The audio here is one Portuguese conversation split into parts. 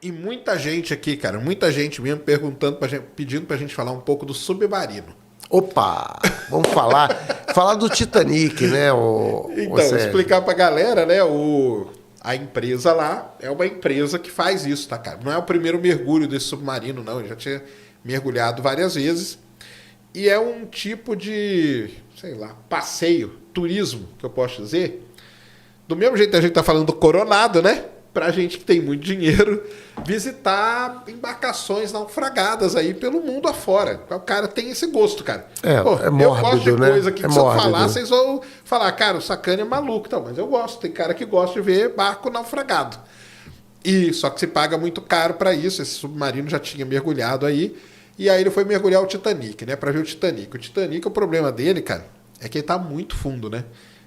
E muita gente aqui, cara, muita gente mesmo perguntando pedindo pra gente falar um pouco do submarino. Opa! Vamos falar do Titanic, né? Então, explicar pra galera, né? A empresa lá é uma empresa que faz isso, tá, cara? Não é o primeiro mergulho desse submarino, não. Ele já tinha mergulhado várias vezes. E é um tipo de, sei lá, passeio, turismo, que eu posso dizer. Do mesmo jeito que a gente tá falando do Coronado, né? Pra gente que tem muito dinheiro, visitar embarcações naufragadas aí pelo mundo afora. O cara tem esse gosto, cara. Pô, é mórbido, eu gosto de coisa né? que se eu falar, vocês vão falar, cara, o Sacane é maluco, então, mas eu gosto. Tem cara que gosta de ver barco naufragado. E só que se paga muito caro para isso. Esse submarino já tinha mergulhado aí. E aí ele foi mergulhar o Titanic, né? Para ver o Titanic. O Titanic, o problema dele, cara, é que ele tá muito fundo, né?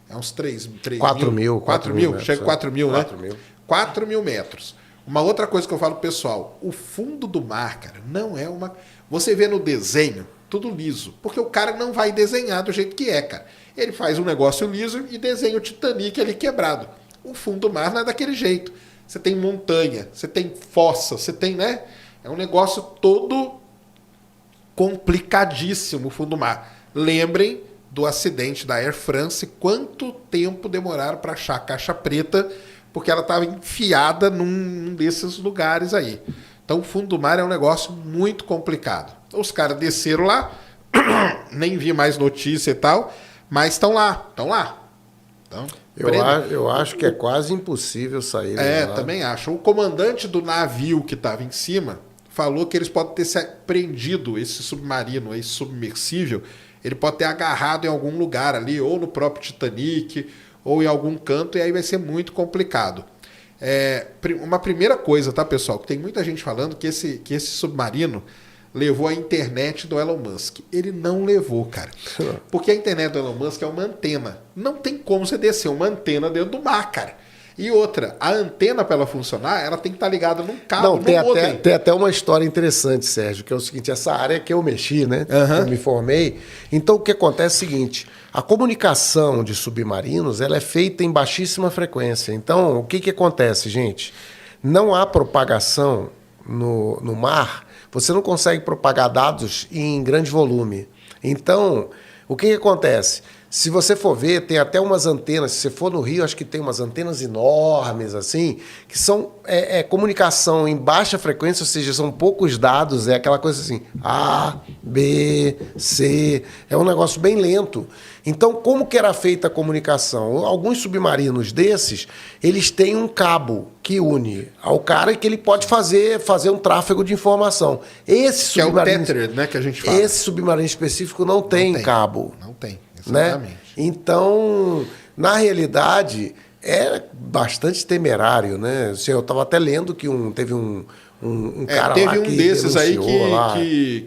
É uns 4 mil. 4 mil? Chega a 4 mil, né? 4 mil. 4 mil metros. Uma outra coisa que eu falo pro pessoal, o fundo do mar, cara, não é uma... Você vê no desenho, tudo liso, porque o cara não vai desenhar do jeito que é, cara. Ele faz um negócio liso e desenha o Titanic ali quebrado. O fundo do mar não é daquele jeito. Você tem montanha, você tem fossa, você tem, né? É um negócio todo complicadíssimo o fundo do mar. Lembrem do acidente da Air France, quanto tempo demoraram para achar a caixa preta, porque ela estava enfiada num desses lugares aí. Então, o fundo do mar é um negócio muito complicado. Os caras desceram lá, nem vi mais notícia e tal, mas estão lá. Então, eu acho que é quase impossível sair. Lá. Também acho. O comandante do navio que estava em cima falou que eles podem ter se prendido esse submarino, esse submersível, ele pode ter agarrado em algum lugar ali, ou no próprio Titanic, ou em algum canto, e aí vai ser muito complicado. Uma primeira coisa, tá, pessoal? Que tem muita gente falando que esse submarino levou a internet do Elon Musk. Ele não levou, cara. Porque a internet do Elon Musk é uma antena. Não tem como você descer uma antena dentro do mar, cara. E outra, a antena, para ela funcionar, ela tem que estar ligada num cabo. Não, tem até uma história interessante, Sérgio, que é o seguinte, essa área que eu mexi, né? Eu me formei. Então, o que acontece é o seguinte, a comunicação de submarinos, ela é feita em baixíssima frequência. Então, o que acontece, gente? Não há propagação no mar, você não consegue propagar dados em grande volume. Então, o que acontece? Se você for ver, tem até umas antenas, se você for no Rio, acho que tem umas antenas enormes, assim, que são comunicação em baixa frequência, ou seja, são poucos dados, é aquela coisa assim, A, B, C, é um negócio bem lento. Então, como que era feita a comunicação? Alguns submarinos desses, eles têm um cabo que une ao cara e que ele pode fazer um tráfego de informação. Esse submarino, que é o Tethered, né, que a gente fala. Esse submarino específico não tem cabo. Não tem. Né? Então, na realidade, é bastante temerário, né? Eu estava até lendo que teve um cara teve lá que um desses aí lá.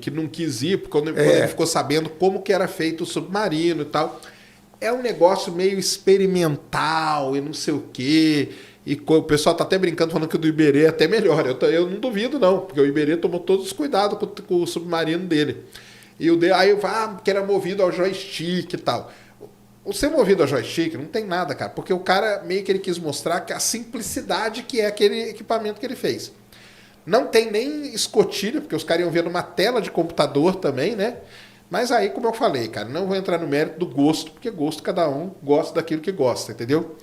que não quis ir, quando ele ficou sabendo como que era feito o submarino e tal. É um negócio meio experimental e não sei o quê. E o pessoal tá até brincando, falando que o do Iberê é até melhor. Eu não duvido, não, porque o Iberê tomou todos os cuidados com o submarino dele. Aí eu falo, que era movido ao joystick e tal. O ser movido ao joystick não tem nada, cara, porque o cara meio que ele quis mostrar que a simplicidade que é aquele equipamento que ele fez. Não tem nem escotilha, porque os caras iam ver numa tela de computador também, né? Mas aí, como eu falei, cara, não vou entrar no mérito do gosto, porque gosto cada um gosta daquilo que gosta, entendeu?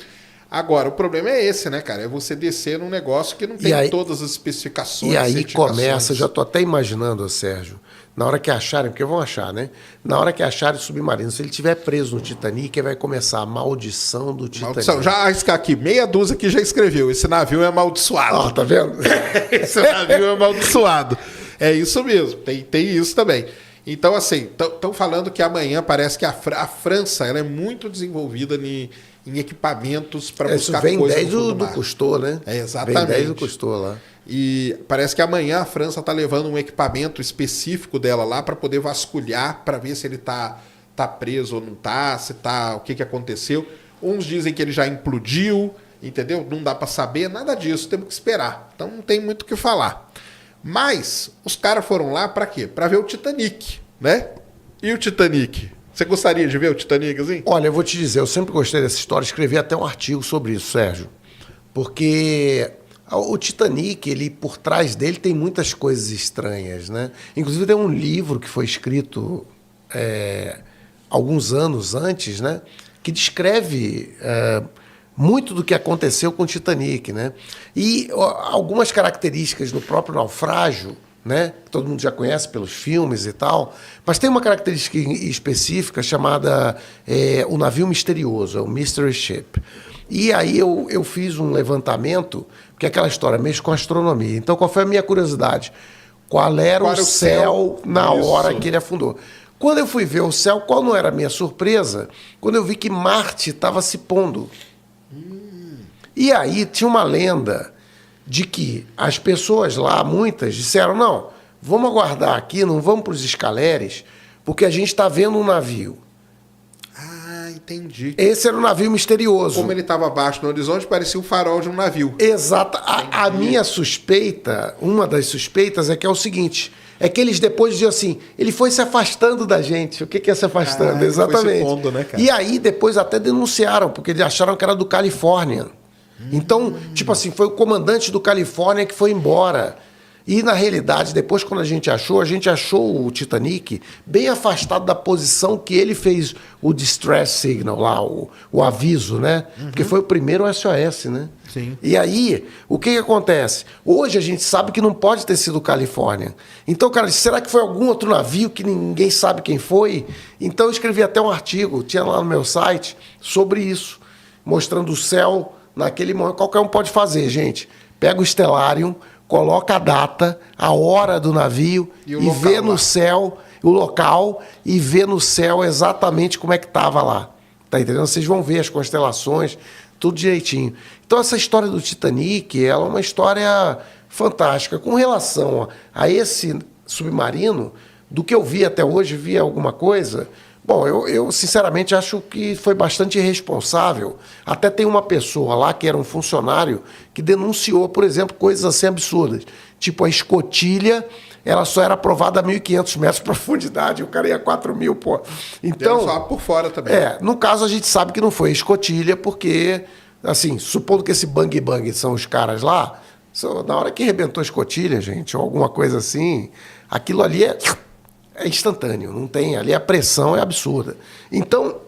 Agora, o problema é esse, né, cara? É você descer num negócio que não tem todas as especificações. E aí começa, já tô até imaginando, Sérgio, na hora que acharem, porque vão achar, né? Na hora que acharem o submarino, se ele estiver preso no Titanic, vai começar a maldição do Titanic. Maldição. Já arriscar aqui, meia dúzia que já escreveu. Esse navio é amaldiçoado. Ó, tá vendo? Esse navio é amaldiçoado. É isso mesmo, tem isso também. Então, assim, estão falando que amanhã parece que a França ela é muito desenvolvida em equipamentos para buscar coisas. Isso vem desde do Cousteau, né? Exatamente. Vem desde o Cousteau lá. E parece que amanhã a França está levando um equipamento específico dela lá para poder vasculhar, para ver se ele tá preso ou não tá, se tá, o que aconteceu. Uns dizem que ele já implodiu, entendeu? Não dá para saber, nada disso, temos que esperar. Então não tem muito o que falar. Mas os caras foram lá para quê? Para ver o Titanic, né? E o Titanic? Você gostaria de ver o Titanic assim? Olha, eu vou te dizer, eu sempre gostei dessa história, escrevi até um artigo sobre isso, Sérgio. Porque O Titanic, ele, por trás dele, tem muitas coisas estranhas, né? Inclusive, tem um livro que foi escrito alguns anos antes, né? Que descreve muito do que aconteceu com o Titanic, né? E algumas características do próprio naufrágio, né? Que todo mundo já conhece pelos filmes e tal, mas tem uma característica específica chamada o navio misterioso, o Mystery Ship. E aí eu fiz um levantamento, porque aquela história mexe com astronomia. Então, qual foi a minha curiosidade? Qual era o céu na hora que ele afundou? Quando eu fui ver o céu, qual não era a minha surpresa? Quando eu vi que Marte estava se pondo. E aí tinha uma lenda de que as pessoas lá, muitas, disseram, não, vamos aguardar aqui, não vamos para os escaleres, porque a gente está vendo um navio. Entendi. Esse era um navio misterioso. Como ele estava abaixo no horizonte, parecia o farol de um navio. Exato. A minha suspeita, uma das suspeitas, é que é o seguinte, é que eles depois diziam assim, ele foi se afastando da gente. O que é se afastando? Exatamente. Foi se pondo, né, cara? E aí depois até denunciaram, porque eles acharam que era do Califórnia. Então, tipo assim, foi o comandante do Califórnia que foi embora. E, na realidade, depois, quando a gente achou o Titanic bem afastado da posição que ele fez o distress signal lá, o aviso, né? Porque foi o primeiro SOS, né? Sim. E aí, o que acontece? Hoje a gente sabe que não pode ter sido Califórnia. Então, cara, será que foi algum outro navio que ninguém sabe quem foi? Então, eu escrevi até um artigo, tinha lá no meu site, sobre isso, mostrando o céu naquele momento. Qualquer um pode fazer, gente. Pega o Stellarium, coloca a data, a hora do navio e vê no céu o local e vê no céu exatamente como é que estava lá. Tá entendendo? Vocês vão ver as constelações, tudo direitinho. Então essa história do Titanic, ela é uma história fantástica. Com relação a esse submarino, do que eu vi até hoje, vi alguma coisa... Bom, eu sinceramente acho que foi bastante irresponsável. Até tem uma pessoa lá que era um funcionário que denunciou, por exemplo, coisas assim absurdas. Tipo, a escotilha, ela só era aprovada a 1.500 metros de profundidade, o cara ia a 4.000, pô. Então, só por fora também. No caso a gente sabe que não foi escotilha, porque, assim, supondo que esse bang-bang são os caras lá, na hora que arrebentou a escotilha, gente, ou alguma coisa assim, aquilo ali é instantâneo, não tem, ali a pressão é absurda. Então,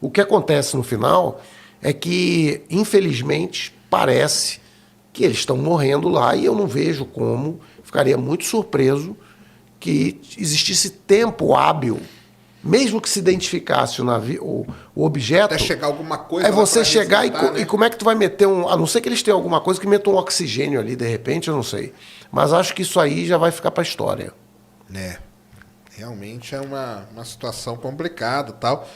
o que acontece no final é que, infelizmente, parece que eles estão morrendo lá e eu não vejo como, ficaria muito surpreso que existisse tempo hábil, mesmo que se identificasse o navio, o objeto... Até chegar alguma coisa... É você chegar e como é que tu vai meter um... A não ser que eles tenham alguma coisa que meta um oxigênio ali, de repente, eu não sei. Mas acho que isso aí já vai ficar para a história. Realmente é uma situação complicada e tal.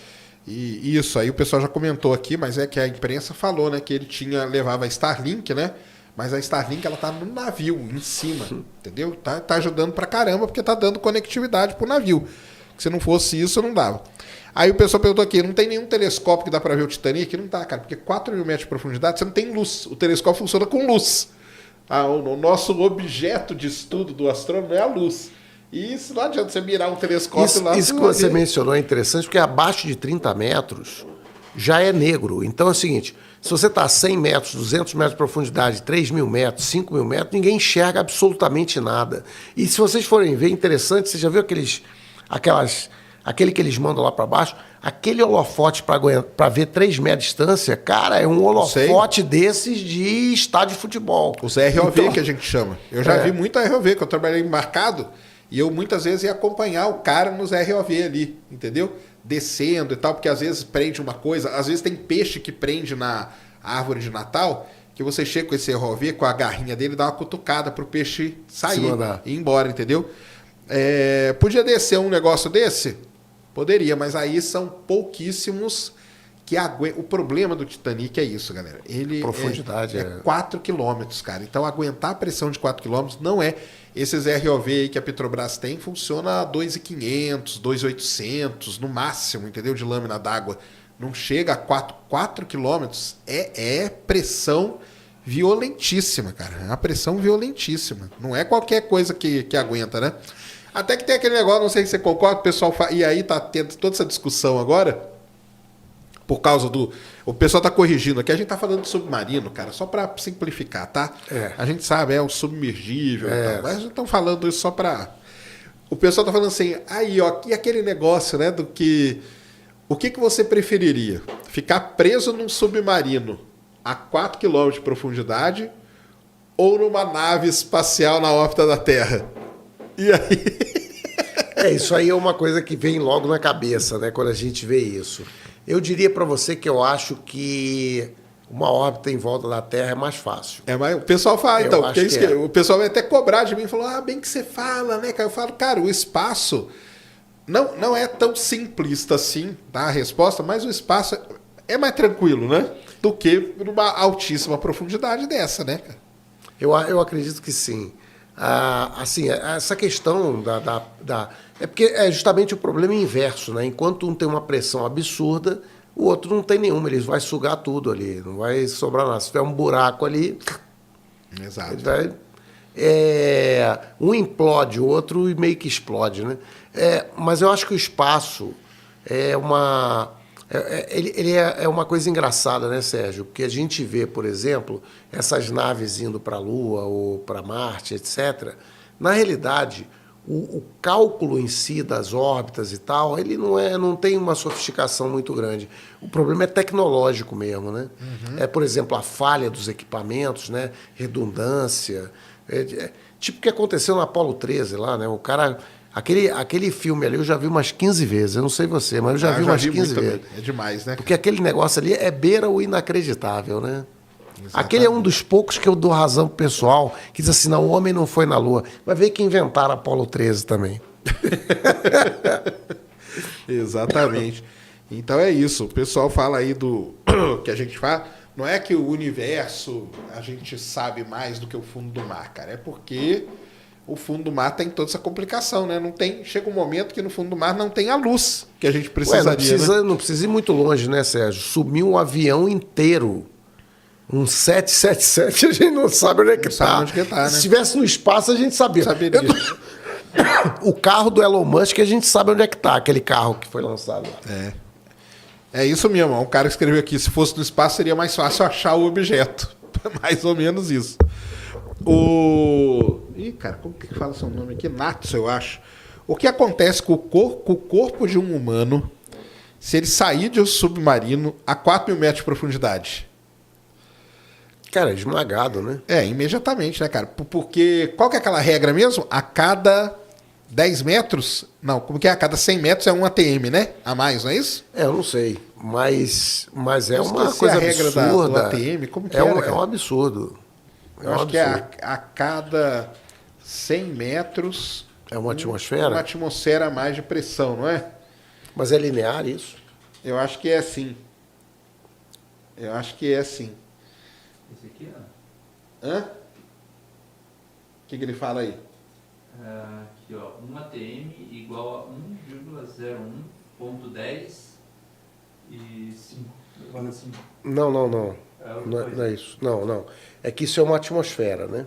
E isso aí o pessoal já comentou aqui, mas é que a imprensa falou, né? Que ele levava a Starlink, né? Mas a Starlink, ela tá no navio, em cima, entendeu? Tá ajudando pra caramba, porque tá dando conectividade pro navio. Se não fosse isso, não dava. Aí o pessoal perguntou aqui, não tem nenhum telescópio que dá pra ver o Titanic? Não dá, cara, porque 4.000 metros de profundidade, você não tem luz. O telescópio funciona com luz. O nosso objeto de estudo do astrônomo é a luz. E isso não adianta você mirar um telescópio lá. Isso que você mencionou é interessante, porque abaixo de 30 metros já é negro. Então é o seguinte, se você está a 100 metros, 200 metros de profundidade, 3.000 metros, 5.000 metros, ninguém enxerga absolutamente nada. E se vocês forem ver, interessante, você já viu aquele que eles mandam lá para baixo? Aquele holofote para ver 3 metros de distância, cara, é um holofote desses de estádio de futebol. Os ROV então, que a gente chama. Eu já vi muito ROV, que eu trabalhei embarcado. E eu muitas vezes ia acompanhar o cara nos ROV ali, entendeu? Descendo e tal, porque às vezes prende uma coisa, às vezes tem peixe que prende na árvore de Natal, que você chega com esse ROV, com a garrinha dele, dá uma cutucada pro peixe sair e ir embora, entendeu? Podia descer um negócio desse? Poderia, mas aí são pouquíssimos que aguentam. O problema do Titanic é isso, galera. Ele profundidade é 4 quilômetros, cara. Então aguentar a pressão de 4 quilômetros não é... Esses ROV aí que a Petrobras tem funciona a 2.500, 2.800 no máximo, entendeu? De lâmina d'água. Não chega a 4 quilômetros. É pressão violentíssima, cara. É uma pressão violentíssima. Não é qualquer coisa que aguenta, né? Até que tem aquele negócio, não sei se você concorda, o pessoal fala, e aí tá tendo toda essa discussão agora. Por causa do... O pessoal tá corrigindo aqui. A gente tá falando de submarino, cara, só para simplificar, tá? A gente sabe, é o submergível e tal, mas estão falando isso só para... O pessoal tá falando assim, aí, ó, e aquele negócio, né, do que... O que você preferiria? Ficar preso num submarino a 4 km de profundidade ou numa nave espacial na órbita da Terra? E aí? Isso aí é uma coisa que vem logo na cabeça, né, quando a gente vê isso. Eu diria para você que eu acho que uma órbita em volta da Terra é mais fácil. Mas o pessoal fala, então, porque isso que o pessoal vai até cobrar de mim e falou, bem que você fala, né, cara? Eu falo, cara, o espaço não é tão simplista assim, tá? A resposta, mas o espaço é mais tranquilo, né? Do que numa altíssima profundidade dessa, né, cara? Eu acredito que sim. Assim, essa questão é porque é justamente o problema inverso, né? Enquanto um tem uma pressão absurda, o outro não tem nenhuma, ele vai sugar tudo ali, não vai sobrar nada. Se tiver um buraco ali, exato. Ele vai, um implode, o outro meio que explode, né? Mas eu acho que o espaço é uma... Ele é uma coisa engraçada, né, Sérgio? Porque a gente vê, por exemplo, essas naves indo para a Lua ou para Marte, etc. Na realidade, o cálculo em si das órbitas e tal, ele não tem uma sofisticação muito grande. O problema é tecnológico mesmo, né? Por exemplo, a falha dos equipamentos, né? Redundância. Tipo o que aconteceu na Apollo 13 lá, né? O cara... Aquele filme ali eu já vi umas 15 vezes. Eu não sei você, mas eu já vi umas 15 vezes. É demais, né? Porque aquele negócio ali beira o inacreditável, né? Exatamente. Aquele é um dos poucos que eu dou razão pro pessoal, que diz assim, não, o homem não foi na Lua. Mas veio que inventaram a Apollo 13 também. Exatamente. Então é isso. O pessoal fala aí do que a gente fala. Não é que o universo a gente sabe mais do que o fundo do mar, cara. É porque... O fundo do mar tem toda essa complicação, né? Chega um momento que no fundo do mar não tem a luz que a gente precisaria. Não precisa ir muito longe, né, Sérgio? Sumiu um avião inteiro. Um 777, a gente não sabe onde é que está. Né? Se estivesse no espaço, a gente saberia. O carro do Elon Musk, a gente sabe onde é que está, aquele carro que foi lançado lá. É isso mesmo. Um cara escreveu aqui, se fosse no espaço, seria mais fácil achar o objeto. Mais ou menos isso. Ih, cara, como que fala seu nome aqui? Natsu, eu acho. O que acontece com o corpo de um humano se ele sair de um submarino a 4 mil metros de profundidade? Cara, esmagado, né? Imediatamente, né, cara? Porque qual que é aquela regra mesmo? A cada 10 metros... Não, como que é? A cada 100 metros é um ATM, né? A mais, não é isso? Eu não sei. Mas é uma coisa absurda. A regra do ATM, como que é um absurdo. Eu acho que a cada 100 metros... É uma atmosfera? Uma atmosfera a mais de pressão, não é? Mas é linear isso? Eu acho que é assim. Esse aqui, ó. Hã? O que ele fala aí? Aqui, ó. 1 ATM igual a 1,01.10 e 5. Não. Não é isso. Não. É que isso é uma atmosfera, né?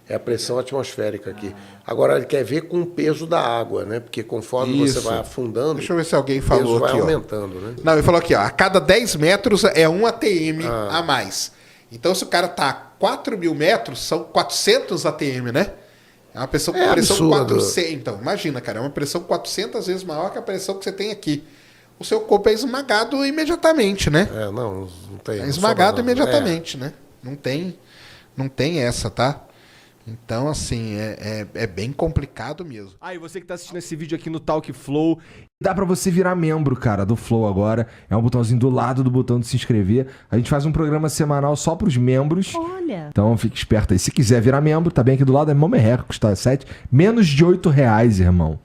É a pressão atmosférica aqui. Agora, ele quer ver com o peso da água, né? Porque conforme você vai afundando... Deixa eu ver se alguém falou o peso aqui, vai aumentando, né? Não, ele falou aqui, ó. A cada 10 metros é 1 ATM a mais. Então, se o cara tá a 4 mil metros, são 400 ATM, né? É uma pressão 400. Então, imagina, cara. É uma pressão 400 vezes maior que a pressão que você tem aqui. O seu corpo é esmagado imediatamente, né? Não tem. É esmagado imediatamente, né? Não tem essa, tá? Então, assim, é bem complicado mesmo. E você que tá assistindo esse vídeo aqui no Talk Flow, dá pra você virar membro, cara, do Flow agora. É um botãozinho do lado do botão de se inscrever. A gente faz um programa semanal só pros membros. Olha! Então, fique esperto aí. Se quiser virar membro, tá bem aqui do lado, é mó merreca, custa menos de R$8, irmão.